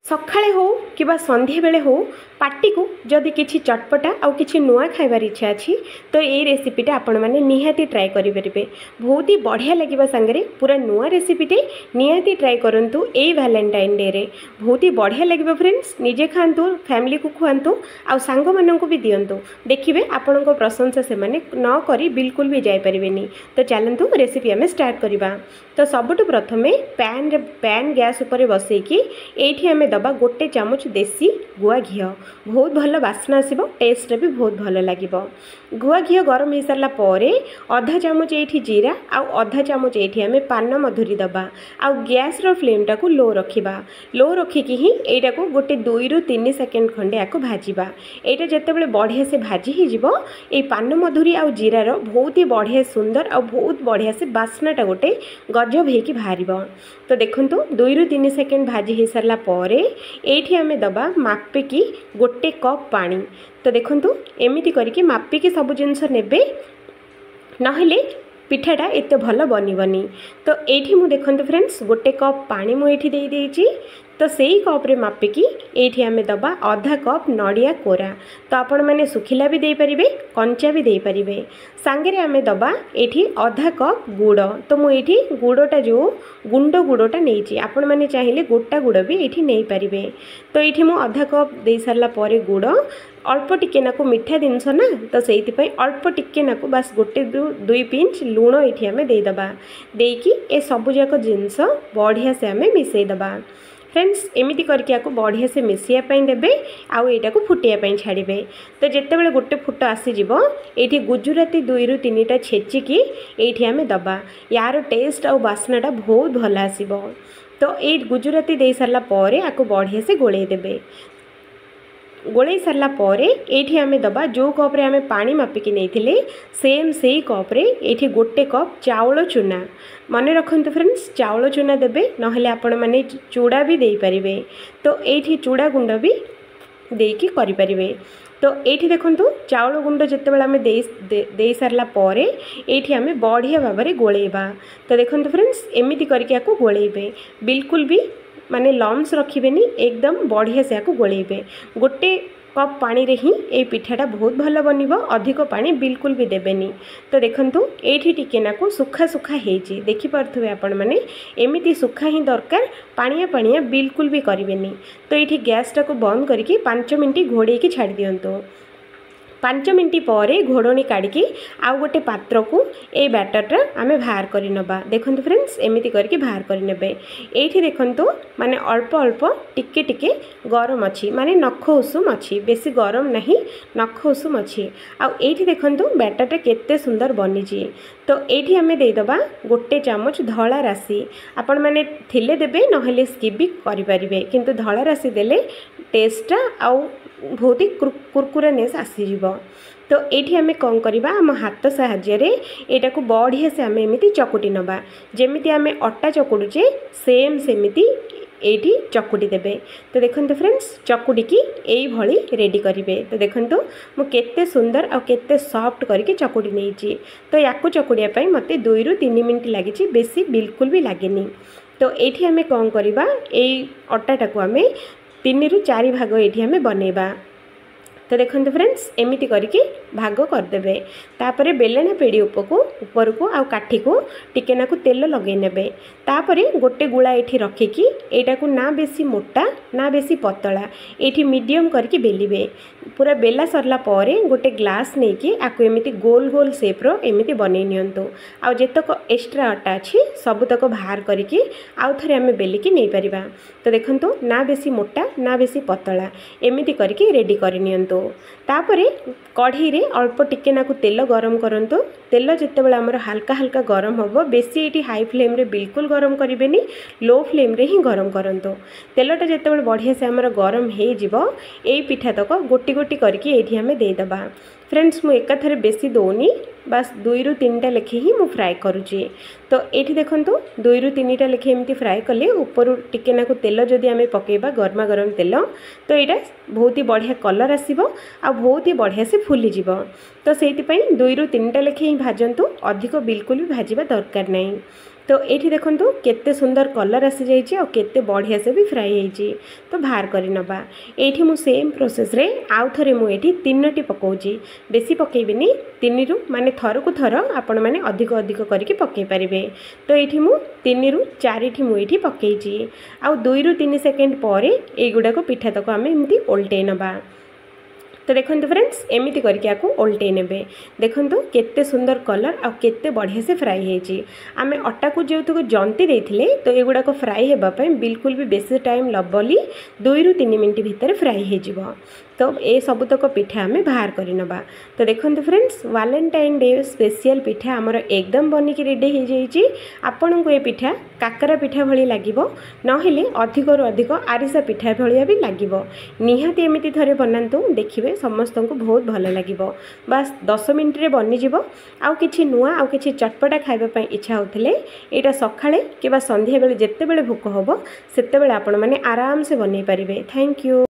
सकाळे हो कि संध्या बेले हो पार्टी को जदि किसी चटपटा आउ कि नुआ खाइबार इच्छा अच्छी तो ये रेसिपीटा आपण मैंने निहाती ट्राए करेंगे। बहुत ही बढ़िया लगे सांगे पूरा नुआ रेसिपीटे निहाती ट्राए करूँ ये वैलेंटाइन डे रे बहुत ही बढ़िया लगे। फ्रेंड्स निजे खातु फैमिली को खुआंतु आउ सांग मानक भी दिंतु देखिए आपण प्रशंसा से माने न करी बिल्कुल भी जापरेनि। तो चलतु रेसिपी आम स्टार्ट करवा। तो सबुठ प्रथमे पैन गैस उपर बसैकी ये आम दबा गोटे चामच देसी गुआ घी बहुत भल बास्ना आसो टेस्ट भी बहुत भल लगे। गुआ घी गरम हो सारा अधा चामच ये जीरा आउ अधा चामच ये आम पान मधुरी दबा आउ गैस रो फ्लेम टाको लो रखा। लो रखिकी ही यहाँ को गोटे 2 ରୁ 3 सेकेंड खंडे या भाजवा। यहाँ जिते बढ़िया से भाजी हो ये पान मधुरी आउ जीरार बहुत ही बढ़िया सुंदर आ बहुत बढ़िया से बास्नाटा गोटे गजब होगी बाहर। तो देखो 2 ରୁ 3 सेकेंड भाजी हो सारा ये आम दबा मापिकी गोटे कप पानी। तो देखो एमती करके मापिकी सब जिनस नेबे नहेले पिठाटा एत भल बनबनी। तो ये मुझे देखो फ्रेंड्स गोटे कप पानी मुझे दे देइछि। तो सही कप्रे मापिकी ये आम दबा अधा कप नड़िया कोरा। तो आपण मैंने सुखिला भी दे पारिबे कंचा भी दे पारिबे। सांगे आम दबा ये अधा कप गुड़। तो मुझे गुड़टा जो गुंड गुड़टा नहीं आपण मैंने चाहिए गोटा गुड़ भी ये नहीं पारिबे। तो ये मु अधा कप दे सारा गुड़ अल्प टिके नाकु मीठा जिनस ना तो से अल्प टिके नाकु बस गोटे 2 पिंच लुण ये आम देदबा देकी ए सबुजाक जिनस बढ़िया से आम मिसईदबा। फ्रेंड्स एमती करके आपको बढ़िया से मिसाइवाई देवे आउ यहाँ को फुटाइवाई छाड़े। तो जिते गोटे फुट आसीज ये गुजराती 2 ରୁ 3टा छेचिकी ये आम दबा यार टेस्ट आउ बास्नाटा बहुत भल आसो। तो ये गुजराती दे सारा आपको बढ़िया से गोले देवे। गोले सारा ये आम दबा जो कप्रे आम पानी मापिकी नहीं सेम से ही कप्रे ये गोटे कप चाउल चूना मन रखु फ्रेंड्स चाउल चूना देवे नहेले आपण मैंने चूड़ा भी दे पारिबे। तो ये चूड़ा गुंड भी देकी करि पारिबे। तो ये देखो चाउल गुंड जिते आम दे सारा ये आम बढ़िया भाव में गोलेबा। तो देखो फ्रेंड्स एमती करके आपको गोलेबे बिल्कुल भी माने लम्स रखिबेनी एकदम बढ़िया से आपको गोलेबे। गोटे कप पानी रे ही ये पिठाटा बहुत भल बनिबो अधिक पानी बिल्कुल भी देबेनी। तो देखंतु एठी टिके नाको सुखा सुखा हेची देखि परथुबे आपण माने एमिति सुखा ही दरकार पानिया पानिया बिल्कुल भी करिवेनी। तो एठी गैस टाको बंद करके 5 मिनिट घोड़े की छाड़ी दियंतु। 5 मिनिट पर घोड़णी काढ़ी आउ गोटे पात्र को ये बैटरटा आम बाहर कर नबा। देखो फ्रेंड्स एमती करके बाहर कर नेबे। ये देखो माने अल्प अल्प टिके टिके गरम अच्छी माने नख उषुम अच्छी बेसी गरम नहीं नख उषुम अच्छी। आउ ये देखो बैटरटा केते सुंदर बनीची। तो ये आम देदबा गोटे चामच धला राशि आपण मैंने थिले देबे नहेले स्किप भी करें किंतु धला राशि देले टेस्टा आउ बहुत ही कुरकुरानेस आसीज। तो ये आम कौन करवा आम हाथ साहाय्य यहाँ को बढ़िया से आम एमती चकुटी नबा जमी आम अटा चकुड़े सेम सेमती ये चकुटी देवे। तो देखो फ्रेंड्स चकुटी की यही रेडी करेंगे। तो देखो मुझे सुंदर और केते सॉफ्ट करके चकुटी नहीं। तो या चकुड़िया मत 2 ରୁ 3 मिनिट लगी बेसी बिल्कुल भी लगे। तो ये आम कौन करवा यही अटाटा को आम 3 ରୁ 4 भाग ये आम बनइबा। तो देखो फ्रेंड्स एमती करके भाग करदे। तापर बेलना पेड़ी ऊपर को आउ काठी को टिके नाकु तेल लगे नेबे। तापर गोटे गुला ये रखिकी यहाँ को ना बेसी मोटा ना बेसी पतला ये मीडियम करके बेलिबे। पूरा बेला सरला गोटे ग्लास नहीं कि आपको एमती गोल गोल सेप्र एमती बनई नियंतु। आउ जेतक एक्स्ट्रा अटा अच्छी सबुतक बाहर करके आउ थे आम बेलिकी नहीं पारिबा। तो देखो ना बेसी मोटा ना बेसी पतला एमती करके रेडी कर नियंतु। तापर कढ़ई रे अल्प टिके नाकु तेल गरम करंतु। तेल जितेबाला आमर हल्का हल्का गरम हम बेसी ये हाई फ्लेम रे बिल्कुल गरम करेंगे लो फ्लेम रे ही गरम करंतु। तेलटा जितेबाला बढ़िया से आमर गरम हो यही पिठा तक गोटी गोटी करके ये आम देदबा। फ्रेंड्स मु एकाथरे बेसी दौनी बस 2 ରୁ 3टा लेखे ही मु फ्राए करुची। तो ये देखो 2 ରୁ 3टा लेखे एमती फ्राए कले ऊपर टिके नाकु तेल जदि आम पकेबा गरमा गरम तेल तो यहाँ बहुत ही बढ़िया कलर आसीबो आ बहुत ही बढ़िया से फुली जीवो। तो से 2 ରୁ 3टा लेखे ही भाजंतु अधिक बिल्कुल भी भाजवा दरकार नहीं। तो ये देखूँ केते सुंदर कलर आसी जाइए और केते बढ़िया से भी फ्राई होइए। तो बाहर कर नबा। एठी मु सेम प्रोसेस रे आउ थरे मु एठी 3टी पकाउची। बेसी पकेबिनी 3 रु माने थर को थर आपण माने अधिक अधिक करके पकई पारिबे। तो एठी मु 3 रु 4 मु एठी पकेइची। आउ 2 रु 3 सेकेंड पर ए गुडा को पिठा तक आम एमती ओल्टे नबा। तो देखो फ्रेंड्स एमती करके आपको ओल्टे ने देखो केते सुंदर कलर आ केते बढ़िया से फ्राई होती। आम अटा को जो जंती देते तो युवाक फ्राई होगापी बिल्कुल भी बेसी टाइम लबली 2 रु 3 मिनट भितर फ्राई हो। तो ये सबुतक पिठा आम बाहर कर नबा। तो देखो फ्रेंड्स वैलेंटाइन डे स्पेशल पिठा आमर एकदम बनिकी रेडी हो जाइए। आपण को ये पिठा काकरा पिठा भली लगे नहेले अधिक रु अधिक आरिसा पिठा भाया भी लगे। निहाती एमती थे बनातु देखिए समस्त को बहुत भल लगे। बास 10 मिनट रे बनीज आउ कि नुआ आउ कि चटपटा खावाई इच्छा होते यहाँ सकाळे कि संध्या बेले जिते बड़े भोक हम से आपण मैंने आराम से बनई पारे। Thank you.